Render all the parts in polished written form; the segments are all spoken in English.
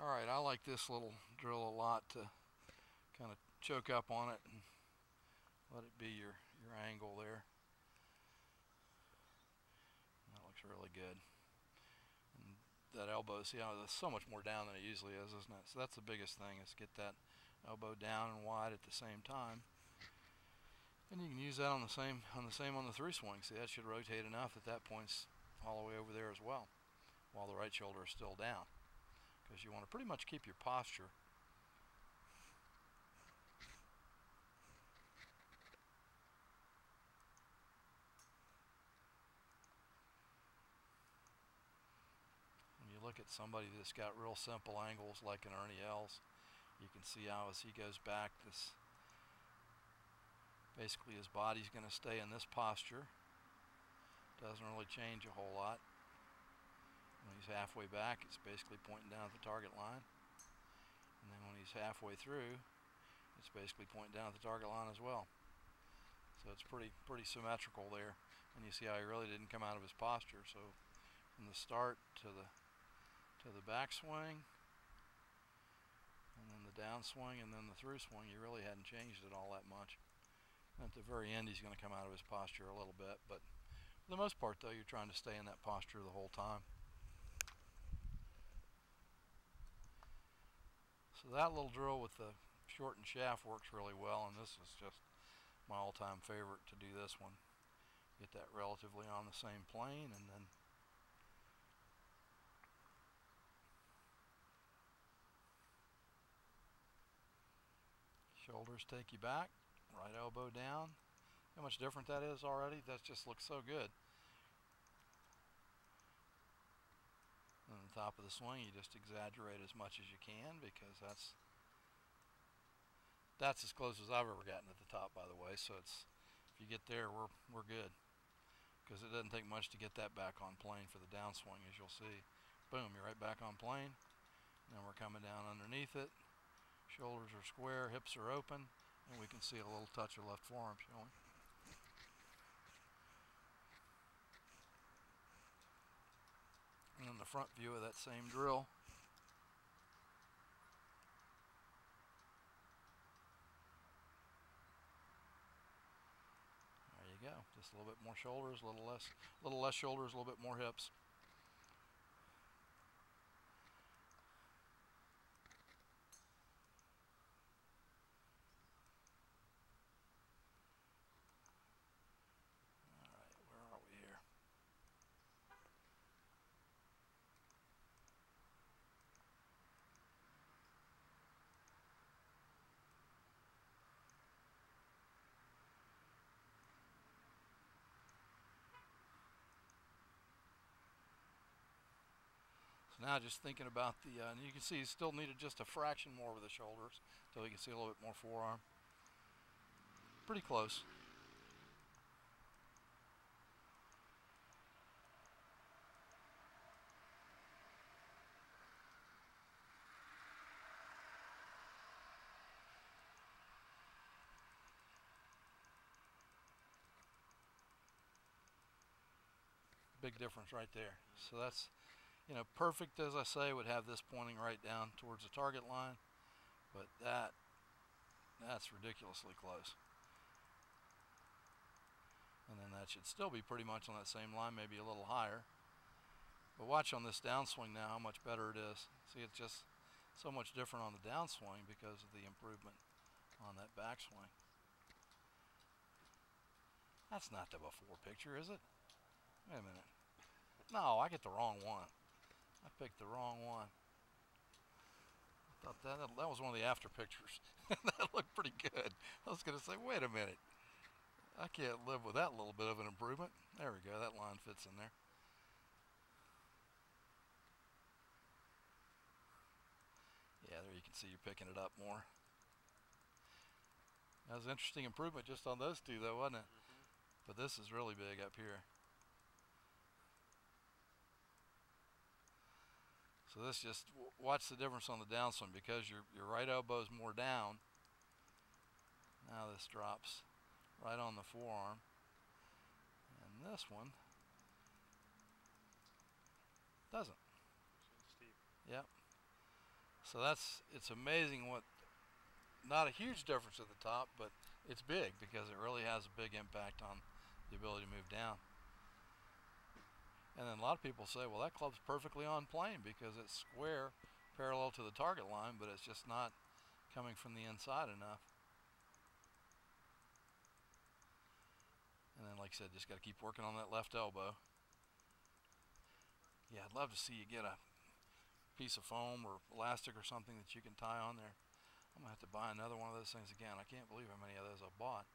Alright, I like this little drill a lot to kind of choke up on it and let it be your angle there. That looks really good. And that elbow, see how that's so much more down than it usually is, isn't it? So that's the biggest thing, is get that elbow down and wide at the same time. And you can use that on the same on the through swing. See, that should rotate enough that that point's all the way over there as well, while the right shoulder is still down, because you want to pretty much keep your posture. When you look at somebody that's got real simple angles like an Ernie Els, you can see how as he goes back, this basically his body's going to stay in this posture. Doesn't really change a whole lot. When he's halfway back, it's basically pointing down at the target line. And then when he's halfway through, it's basically pointing down at the target line as well. So it's pretty symmetrical there. And you see how he really didn't come out of his posture. So from the start to the backswing, and then the downswing, and then the through swing, you really hadn't changed it all that much. And at the very end, he's going to come out of his posture a little bit, but for the most part, though, you're trying to stay in that posture the whole time. So that little drill with the shortened shaft works really well, and this is just my all-time favorite to do this one. Get that relatively on the same plane, and then shoulders take you back, right elbow down. How much different that is already? That just looks so good. And the top of the swing, you just exaggerate as much as you can, because that's as close as I've ever gotten at the top, by the way. So it's, if you get there, we're good, because it doesn't take much to get that back on plane for the downswing, as you'll see. Boom, you're right back on plane. Now we're coming down underneath it. Shoulders are square, hips are open, and we can see a little touch of left forearm showing. And then the front view of that same drill. There you go. Just a little bit more shoulders, a little less shoulders, a little bit more hips. All right, where are we here? So now just thinking about the, and you can see he still needed just a fraction more with the shoulders, so you can see a little bit more forearm. Pretty close. Big difference right there. So that's, you know, perfect, as I say, would have this pointing right down towards the target line, but that's ridiculously close. And then that should still be pretty much on that same line, maybe a little higher. But watch on this downswing now how much better it is. See, it's just so much different on the downswing because of the improvement on that backswing. That's not the before picture, is it? Wait a minute. No, I get the wrong one. I picked the wrong one. I thought that was one of the after pictures. That looked pretty good. I was going to say, wait a minute. I can't live with that little bit of an improvement. There we go. That line fits in there. Yeah, there you can see you're picking it up more. That was an interesting improvement just on those two, though, wasn't it? Mm-hmm. But this is really big up here. So this just, watch the difference on the downswing, because your right elbow is more down. Now this drops right on the forearm. And this one doesn't. Steep. Yep. So it's amazing what, not a huge difference at the top, but it's big because it really has a big impact on the ability to move down. And then a lot of people say, well, that club's perfectly on plane because it's square parallel to the target line, but it's just not coming from the inside enough. And then, like I said, just got to keep working on that left elbow. Yeah, I'd love to see you get a piece of foam or elastic or something that you can tie on there. I'm going to have to buy another one of those things again. I can't believe how many of those I bought.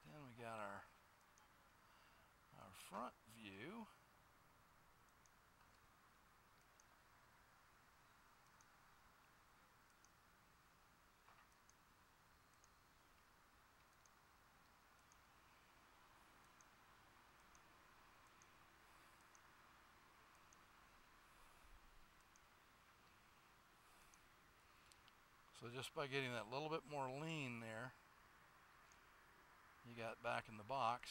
Then we got our front view. So just by getting that little bit more lean there, you got back in the box.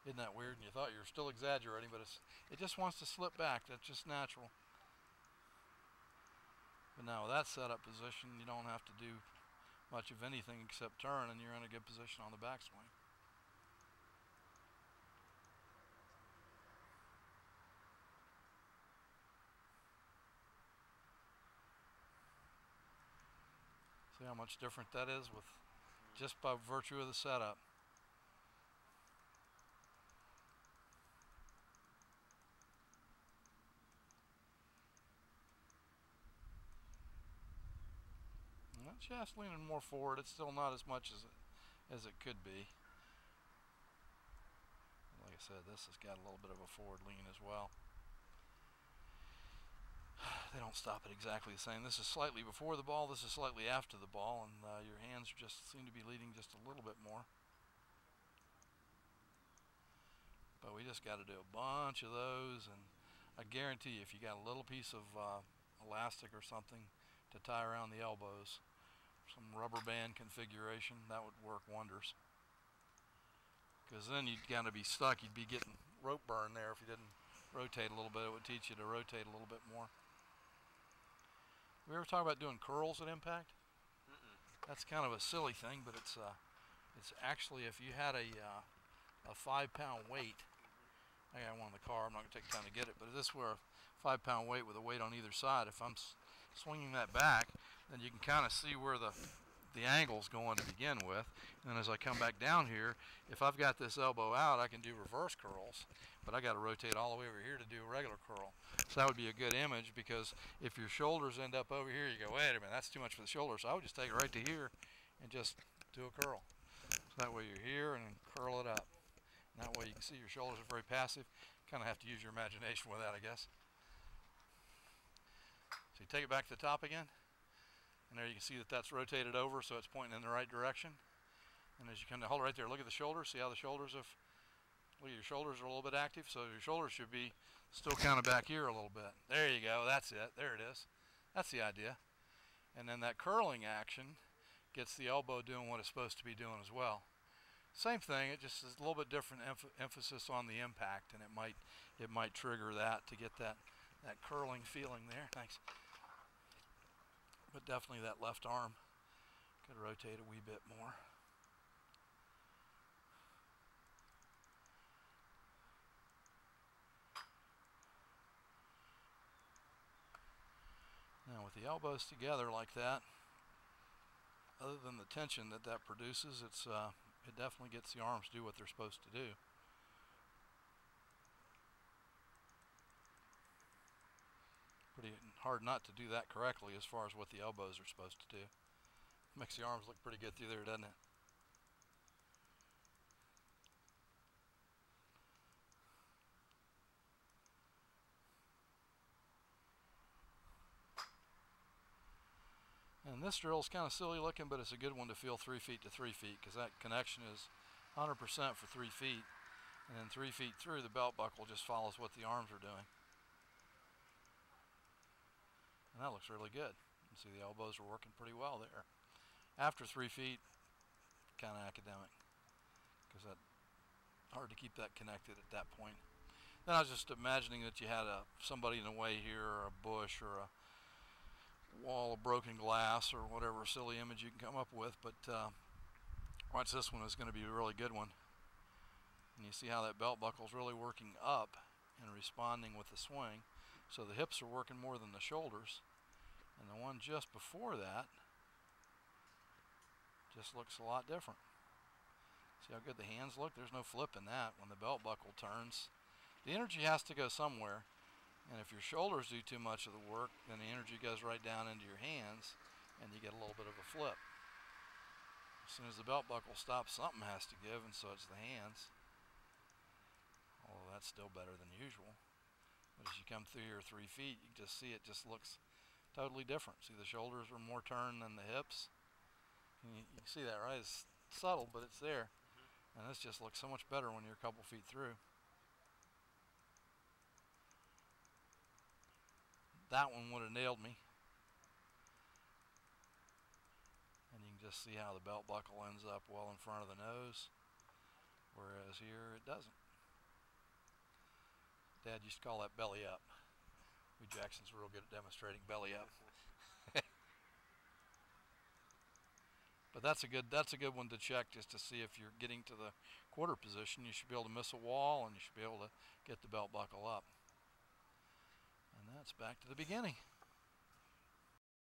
Isn't that weird? And you thought you were still exaggerating, but it just wants to slip back. That's just natural. But now with that setup position, you don't have to do much of anything except turn, and you're in a good position on the backswing. See how much different that is with just by virtue of the setup. And that's just leaning more forward. It's still not as much as it could be. Like I said, this has got a little bit of a forward lean as well. They don't stop it exactly the same. This is slightly before the ball, this is slightly after the ball, and your hands just seem to be leading just a little bit more. But we just got to do a bunch of those, and I guarantee you, if you got a little piece of elastic or something to tie around the elbows, some rubber band configuration, that would work wonders. Because then you'd kind of be stuck. You'd be getting rope burn there if you didn't rotate a little bit. It would teach you to rotate a little bit more. We ever talk about doing curls at impact? That's kind of a silly thing, but it's actually, if you had a 5-pound weight, I got one in the car, I'm not going to take time to get it, but if this were a 5-pound weight with a weight on either side, if I'm swinging that back, then you can kind of see where the angle's going to begin with. And then as I come back down here, if I've got this elbow out, I can do reverse curls, but I got to rotate all the way over here to do a regular curl. So that would be a good image, because if your shoulders end up over here, you go, wait a minute, that's too much for the shoulders. So I would just take it right to here and just do a curl. So that way you're here and then curl it up. And that way you can see your shoulders are very passive. Kind of have to use your imagination with that, I guess. So you take it back to the top again. And there you can see that that's rotated over, so it's pointing in the right direction. And as you kind of hold it right there, look at the shoulders. See how the shoulders have, look at your shoulders are a little bit active. So your shoulders should be still kind of back here a little bit. There you go. That's it. There it is. That's the idea. And then that curling action gets the elbow doing what it's supposed to be doing as well. Same thing. It just is a little bit different emphasis on the impact, and it might trigger that to get that curling feeling there. Thanks. But definitely that left arm could rotate a wee bit more. Now with the elbows together like that, other than the tension that produces, it definitely gets the arms to do what they're supposed to do. Pretty hard not to do that correctly as far as what the elbows are supposed to do. Makes the arms look pretty good through there, doesn't it? And this drill is kind of silly looking, but it's a good one to feel 3 feet to 3 feet, because that connection is 100% for 3 feet. And then 3 feet through, the belt buckle just follows what the arms are doing. And that looks really good. You can see the elbows are working pretty well there. After 3 feet, kind of academic, because that's hard to keep that connected at that point. Then I was just imagining that you had somebody in the way here, or a bush, or a wall of broken glass, or whatever silly image you can come up with. But watch, this one is going to be a really good one. And you see how that belt buckle is really working up and responding with the swing. So the hips are working more than the shoulders. And the one just before that just looks a lot different. See how good the hands look? There's no flip in that when the belt buckle turns. The energy has to go somewhere. And if your shoulders do too much of the work, then the energy goes right down into your hands and you get a little bit of a flip. As soon as the belt buckle stops, something has to give, and so it's the hands. Although that's still better than usual. But as you come through your 3 feet, you just see it just looks totally different. See, the shoulders are more turned than the hips. You can see that, right? It's subtle, but it's there. And this just looks so much better when you're a couple feet through. That one would have nailed me. And you can just see how the belt buckle ends up well in front of the nose, whereas here it doesn't. Dad used to call that belly up. Jackson's real good at demonstrating belly up. But that's a good one to check, just to see if you're getting to the quarter position. You should be able to miss a wall, and you should be able to get the belt buckle up. And that's back to the beginning.